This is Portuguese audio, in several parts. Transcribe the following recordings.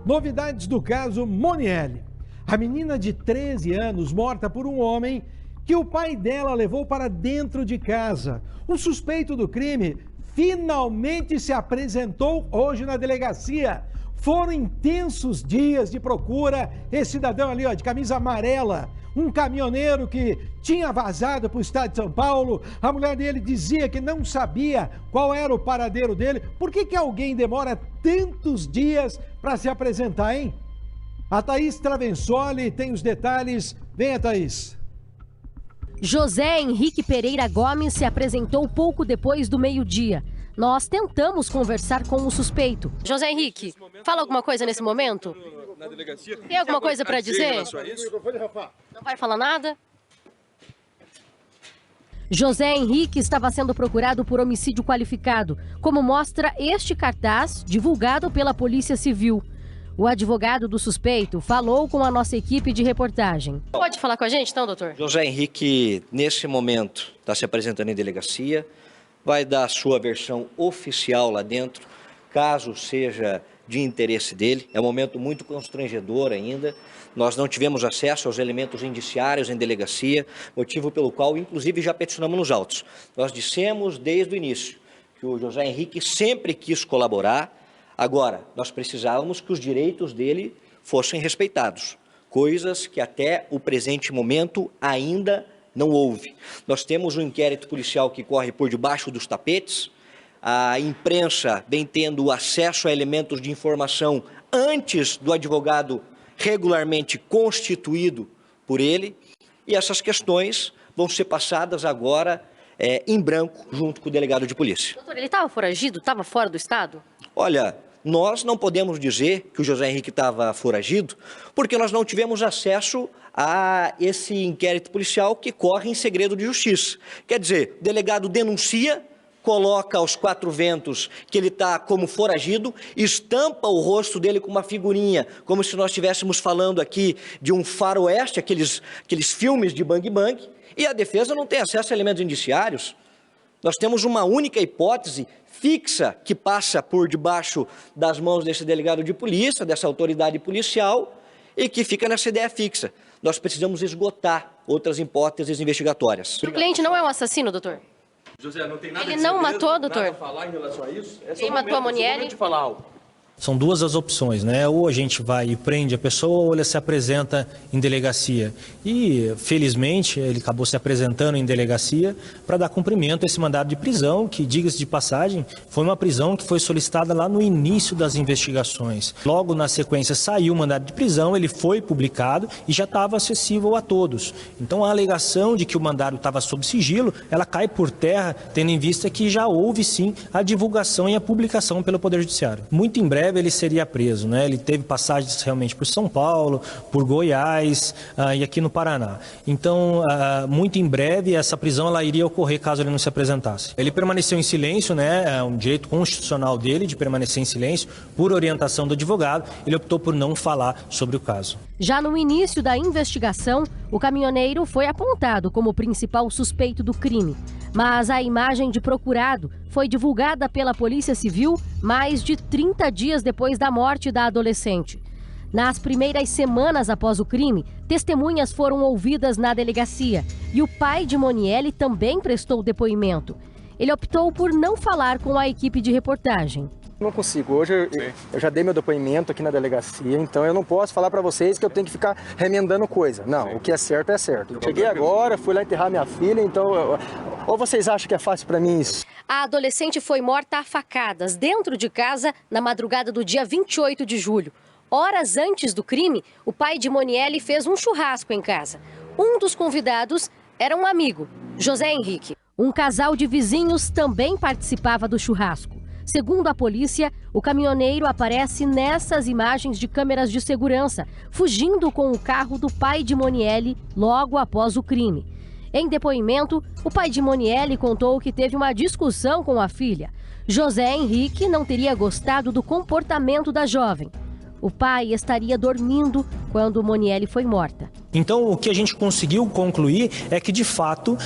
Novidades do caso Monielle. A menina de 13 anos morta por um homem que o pai dela levou para dentro de casa. O suspeito do crime finalmente se apresentou hoje na delegacia. Foram intensos dias de procura. Esse cidadão ali, ó, de camisa amarela, um caminhoneiro que tinha vazado para o estado de São Paulo. A mulher dele dizia que não sabia qual era o paradeiro dele. Por que alguém demora tantos dias para se apresentar, hein? A Thaís Travensoli tem os detalhes. Venha, Thaís. José Henrique Pereira Gomes se apresentou pouco depois do meio-dia. Nós tentamos conversar com o suspeito. José Henrique, fala alguma coisa nesse momento? Tem alguma coisa para dizer? Não vai falar nada? José Henrique estava sendo procurado por homicídio qualificado, como mostra este cartaz divulgado pela Polícia Civil. O advogado do suspeito falou com a nossa equipe de reportagem. Pode falar com a gente, então, doutor? José Henrique, nesse momento, está se apresentando em delegacia, vai dar a sua versão oficial lá dentro, caso seja de interesse dele. É um momento muito constrangedor ainda. Nós não tivemos acesso aos elementos indiciários em delegacia, motivo pelo qual, inclusive, já peticionamos nos autos. Nós dissemos desde o início que o José Henrique sempre quis colaborar. Agora, nós precisávamos que os direitos dele fossem respeitados, coisas que até o presente momento ainda não houve. Nós temos um inquérito policial que corre por debaixo dos tapetes, a imprensa vem tendo acesso a elementos de informação antes do advogado regularmente constituído por ele, e essas questões vão ser passadas agora em branco junto com o delegado de polícia. Doutor, ele estava foragido? Estava fora do estado? Olha, nós não podemos dizer que o José Henrique estava foragido, porque nós não tivemos acesso a esse inquérito policial que corre em segredo de justiça. Quer dizer, o delegado denuncia, coloca aos quatro ventos que ele está como foragido, estampa o rosto dele com uma figurinha, como se nós estivéssemos falando aqui de um faroeste, aqueles filmes de Bang Bang, e a defesa não tem acesso a elementos indiciários. Nós temos uma única hipótese fixa que passa por debaixo das mãos desse delegado de polícia, dessa autoridade policial, e que fica nessa ideia fixa. Nós precisamos esgotar outras hipóteses investigatórias. O cliente não é um assassino, doutor? José, não tem nada Ele de não segredo, matou, doutor? nada a falar em relação a isso? Quem matou a Monielle? De falar algo. São duas as opções, né? Ou a gente vai e prende a pessoa ou ela se apresenta em delegacia. E, felizmente, ele acabou se apresentando em delegacia para dar cumprimento a esse mandado de prisão, que, diga-se de passagem, foi uma prisão que foi solicitada lá no início das investigações. Logo na sequência saiu o mandado de prisão, ele foi publicado e já estava acessível a todos. Então a alegação de que o mandado estava sob sigilo, ela cai por terra, tendo em vista que já houve sim a divulgação e a publicação pelo Poder Judiciário. Muito em breve ele seria preso, né? Ele teve passagens realmente por São Paulo, por Goiás e aqui no Paraná. Então, muito em breve, essa prisão ela iria ocorrer caso ele não se apresentasse. Ele permaneceu em silêncio, né? É um direito constitucional dele de permanecer em silêncio, por orientação do advogado. Ele optou por não falar sobre o caso. Já no início da investigação, o caminhoneiro foi apontado como o principal suspeito do crime. Mas a imagem de procurado foi divulgada pela Polícia Civil mais de 30 dias depois da morte da adolescente. Nas primeiras semanas após o crime, testemunhas foram ouvidas na delegacia e o pai de Monielle também prestou depoimento. Ele optou por não falar com a equipe de reportagem. Não consigo. Hoje eu já dei meu depoimento aqui na delegacia, então eu não posso falar para vocês que eu tenho que ficar remendando coisa. Não, o que é certo é certo. Cheguei agora, fui lá enterrar minha filha, então... Ou vocês acham que é fácil para mim isso? A adolescente foi morta a facadas dentro de casa na madrugada do dia 28 de julho. Horas antes do crime, o pai de Monielle fez um churrasco em casa. Um dos convidados era um amigo, José Henrique. Um casal de vizinhos também participava do churrasco. Segundo a polícia, o caminhoneiro aparece nessas imagens de câmeras de segurança, fugindo com o carro do pai de Monielle logo após o crime. Em depoimento, o pai de Monielle contou que teve uma discussão com a filha. José Henrique não teria gostado do comportamento da jovem. o pai estaria dormindo quando Moniele foi morta. Então, o que a gente conseguiu concluir é que, de fato,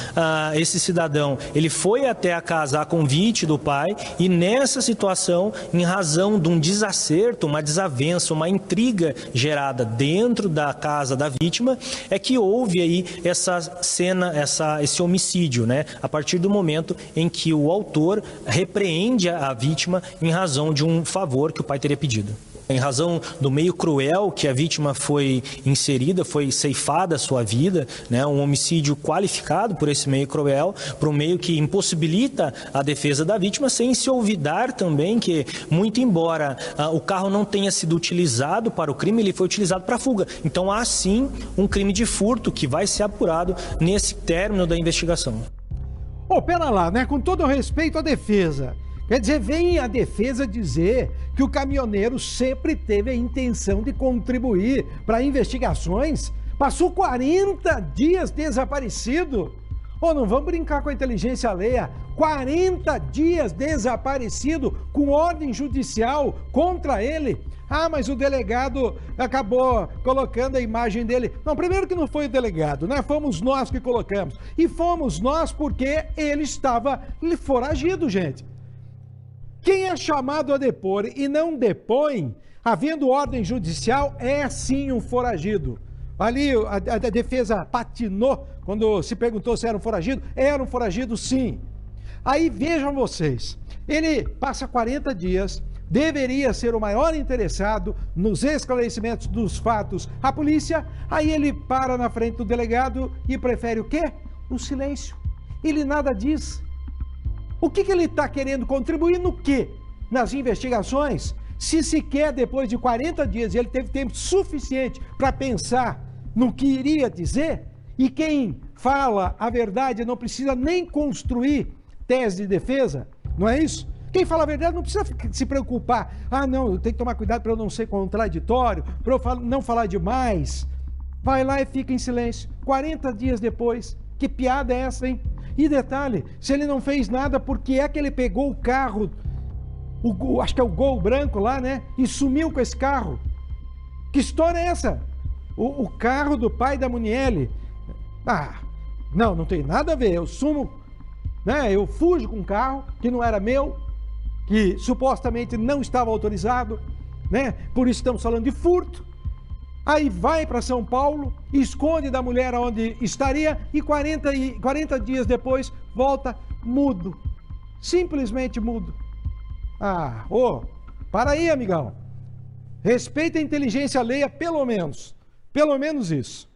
esse cidadão ele foi até a casa a convite do pai e, nessa situação, em razão de um desacerto, uma desavença, uma intriga gerada dentro da casa da vítima, é que houve aí essa cena, esse homicídio, né? A partir do momento em que o autor repreende a vítima em razão de um favor que o pai teria pedido. Em razão do meio cruel que a vítima foi inserida, foi ceifada a sua vida, né? Um homicídio qualificado por esse meio cruel, por um meio que impossibilita a defesa da vítima, sem se olvidar também que, muito embora o carro não tenha sido utilizado para o crime, ele foi utilizado para a fuga. Então há sim um crime de furto que vai ser apurado nesse término da investigação. Ô, pera lá, né? Com todo o respeito à defesa. Quer dizer, vem a defesa dizer que o caminhoneiro sempre teve a intenção de contribuir para investigações? Passou 40 dias desaparecido? Ô, não vamos brincar com a inteligência alheia. 40 dias desaparecido com ordem judicial contra ele? Ah, mas o delegado acabou colocando a imagem dele. Não, primeiro que não foi o delegado, né? Fomos nós que colocamos. E fomos nós porque ele estava foragido, gente. Quem é chamado a depor e não depõe, havendo ordem judicial, é sim um foragido. Ali a defesa patinou quando se perguntou se era um foragido. Era um foragido, sim. Aí vejam vocês, ele passa 40 dias, deveria ser o maior interessado nos esclarecimentos dos fatos. A polícia, aí ele para na frente do delegado e prefere o quê? O silêncio. Ele nada diz. O que ele está querendo contribuir no quê? Nas investigações? Se sequer depois de 40 dias ele teve tempo suficiente para pensar no que iria dizer, e quem fala a verdade não precisa nem construir tese de defesa, não é isso? Quem fala a verdade não precisa se preocupar. Ah, não, eu tenho que tomar cuidado para eu não ser contraditório, para eu não falar demais. Vai lá e fica em silêncio. 40 dias depois, que piada é essa, hein? E detalhe, se ele não fez nada, por que é que ele pegou o carro, acho que é o Gol branco lá, né? E sumiu com esse carro? Que história é essa? O carro do pai da Moniele. Ah, não tem nada a ver. Eu sumo, né? Eu fujo com um carro que não era meu, que supostamente não estava autorizado, né? Por isso estamos falando de furto. Aí vai para São Paulo, esconde da mulher onde estaria e 40 dias depois volta mudo. Simplesmente mudo. Ah, para aí, amigão. Respeita a inteligência alheia, pelo menos. Pelo menos isso.